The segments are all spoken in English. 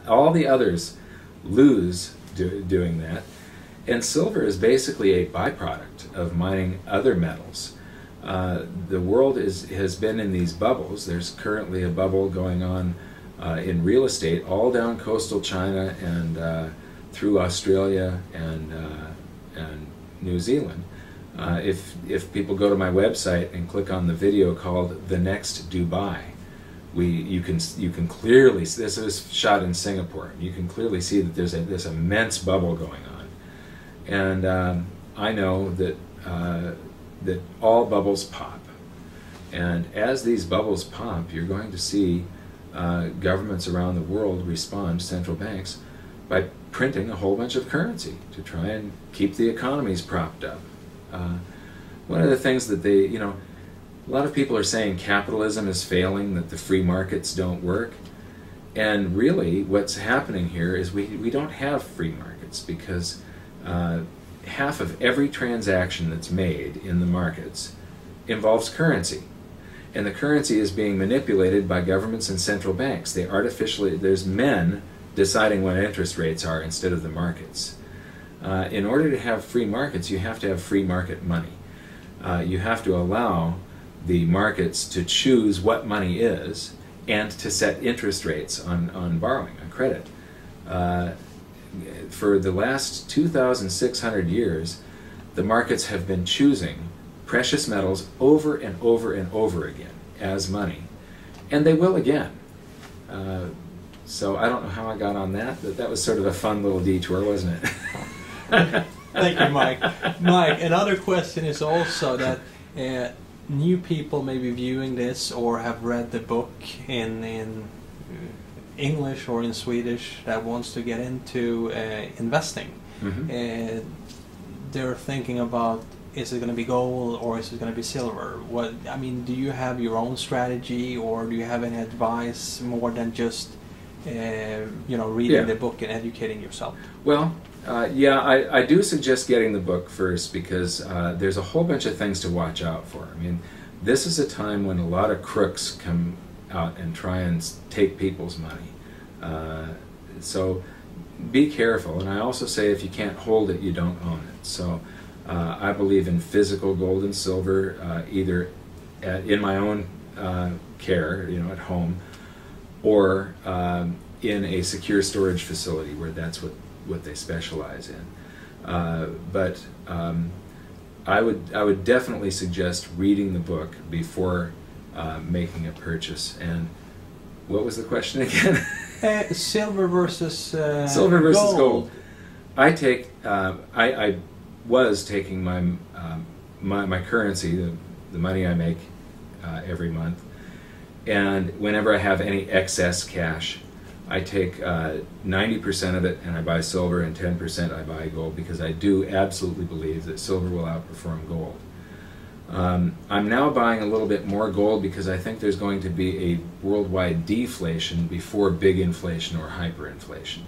all the others lose doing that. And silver is basically a byproduct of mining other metals. The world has been in these bubbles. There's currently a bubble going on in real estate all down coastal China and through Australia and New Zealand. If people go to my website and click on the video called "The Next Dubai," you can clearly, this was shot in Singapore. You can clearly see that there's this immense bubble going on, and I know that that all bubbles pop, and as these bubbles pop, you're going to see governments around the world respond, central banks, by printing a whole bunch of currency to try and keep the economies propped up. One of the things that a lot of people are saying capitalism is failing, that the free markets don't work. And really what's happening here is we don't have free markets, because half of every transaction that's made in the markets involves currency. And the currency is being manipulated by governments and central banks. They artificially, there's men deciding what interest rates are instead of the markets. In order to have free markets, you have to have free market money. You have to allow the markets to choose what money is and to set interest rates on borrowing, on credit. For the last 2,600 years, the markets have been choosing precious metals over and over and over again as money. And they will again. So I don't know how I got on that, but that was sort of a fun little detour, wasn't it? Thank you, Mike. Mike, another question is also that new people may be viewing this or have read the book in English or in Swedish that wants to get into investing. Mm-hmm. They're thinking about, is it going to be gold or is it going to be silver? Do you have your own strategy, or do you have any advice more than just reading the book and educating yourself? Well, I do suggest getting the book first, because there's a whole bunch of things to watch out for. I mean, this is a time when a lot of crooks come out and try and take people's money. So be careful. And I also say, if you can't hold it, you don't own it. So I believe in physical gold and silver, either in my own care, at home, or in a secure storage facility where that's what they specialize in. But I would definitely suggest reading the book before making a purchase. And what was the question again? Silver versus gold. I was taking my currency, the money I make every month, and whenever I have any excess cash, I take 90% of it and I buy silver, and 10% I buy gold, because I do absolutely believe that silver will outperform gold. I'm now buying a little bit more gold because I think there's going to be a worldwide deflation before big inflation or hyperinflation.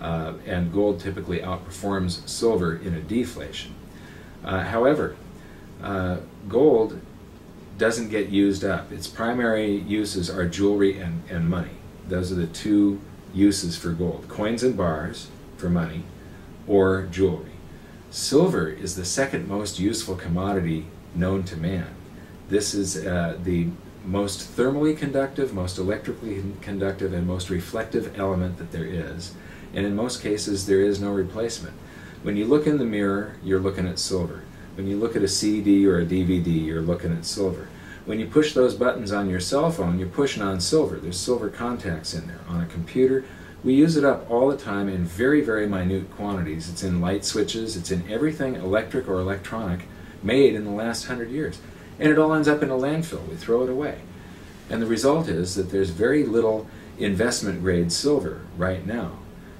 And gold typically outperforms silver in a deflation. However, gold doesn't get used up. Its primary uses are jewelry and money. Those are the two uses for gold: coins and bars for money, or jewelry. Silver is the second most useful commodity known to man. This is the most thermally conductive, most electrically conductive, and most reflective element that there is. And in most cases, there is no replacement. When you look in the mirror, you're looking at silver. When you look at a CD or a DVD, you're looking at silver. When you push those buttons on your cell phone, you're pushing on silver. There's silver contacts in there. On a computer, we use it up all the time in very, very minute quantities. It's in light switches. It's in everything electric or electronic made in the last 100 years. And it all ends up in a landfill. We throw it away. And the result is that there's very little investment-grade silver right now.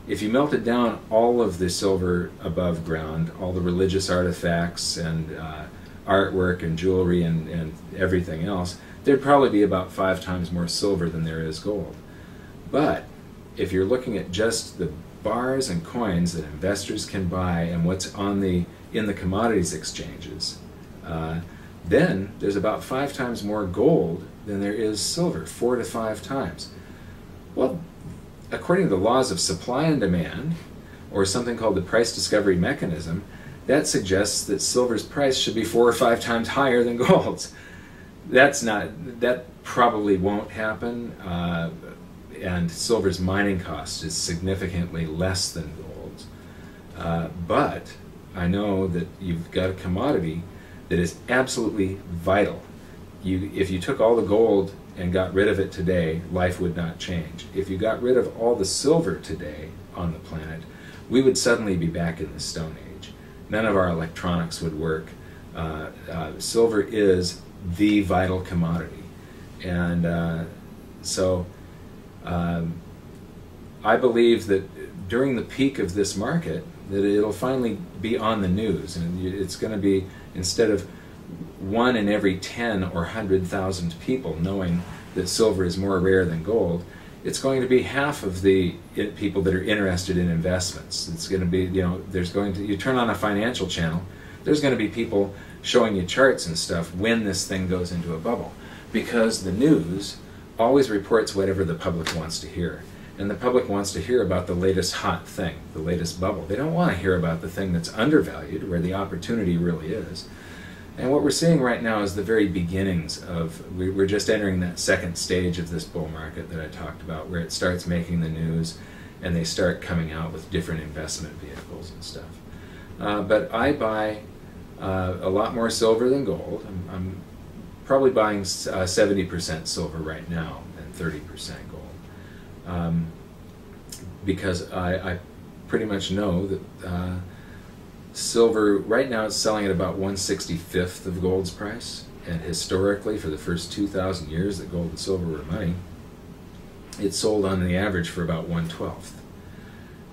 If you melted down all of the silver above ground, all the religious artifacts and artwork and jewelry and everything else, there'd probably be about 5 times more silver than there is gold. But if you're looking at just the bars and coins that investors can buy and what's in the commodities exchanges, then there's about 5 times more gold than there is silver, 4 to 5 times. Well, a according to the laws of supply and demand, or something called the price discovery mechanism, that suggests that silver's price should be 4 or 5 times higher than gold's. That probably won't happen, and silver's mining cost is significantly less than gold's. But I know that you've got a commodity that is absolutely vital. If you took all the gold and got rid of it today, life would not change. If you got rid of all the silver today on the planet, we would suddenly be back in the Stone Age. None of our electronics would work. Silver is the vital commodity. And so I believe that during the peak of this market, that it'll finally be on the news, and it's going to be, instead of 1 in every 10 or 100,000 people knowing that silver is more rare than gold, it's going to be half of the people that are interested in investments. It's going to be, you turn on a financial channel, there's going to be people showing you charts and stuff when this thing goes into a bubble, because the news always reports whatever the public wants to hear. And the public wants to hear about the latest hot thing, the latest bubble. They don't want to hear about the thing that's undervalued, where the opportunity really is. And what we're seeing right now is the very beginnings of, we're just entering that second stage of this bull market that I talked about, where it starts making the news and they start coming out with different investment vehicles and stuff. But I buy a lot more silver than gold. I'm probably buying 70% silver right now and 30% gold. Because I pretty much know that silver right now is selling at about 1/65th of gold's price, and historically for the first 2,000 years that gold and silver were money, it sold on the average for about 1/12th.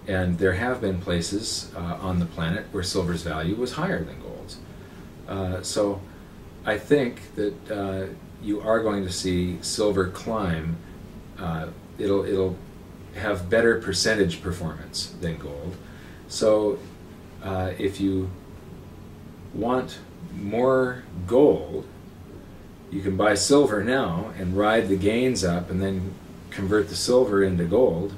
And there have been places on the planet where silver's value was higher than gold's. So I think that you are going to see silver climb. It'll have better percentage performance than gold. So if you want more gold, you can buy silver now and ride the gains up and then convert the silver into gold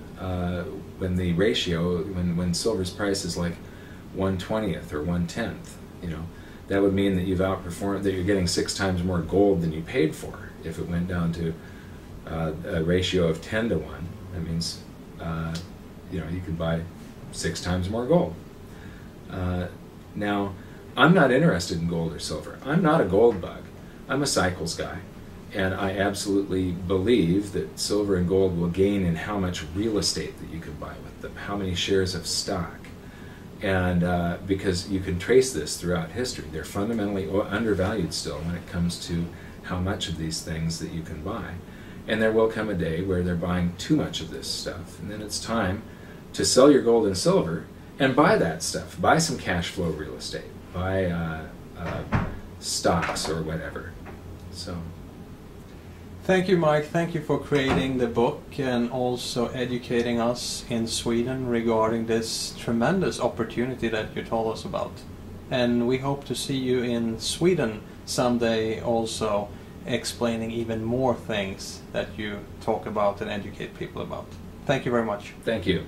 when the ratio, when silver's price is like 1/20th or 1/10th, that would mean that you've outperformed, that you're getting 6 times more gold than you paid for. If it went down to a ratio of 10 to 1, that means you could buy 6 times more gold. Now, I'm not interested in gold or silver. I'm not a gold bug. I'm a cycles guy, and I absolutely believe that silver and gold will gain in how much real estate that you can buy with them, how many shares of stock, and because you can trace this throughout history. They're fundamentally undervalued still when it comes to how much of these things that you can buy. And there will come a day where they're buying too much of this stuff, and then it's time to sell your gold and silver and buy that stuff. Buy some cash flow real estate. Buy stocks or whatever. So, thank you, Mike. Thank you for creating the book and also educating us in Sweden regarding this tremendous opportunity that you told us about. And we hope to see you in Sweden someday also, explaining even more things that you talk about and educate people about. Thank you very much. Thank you.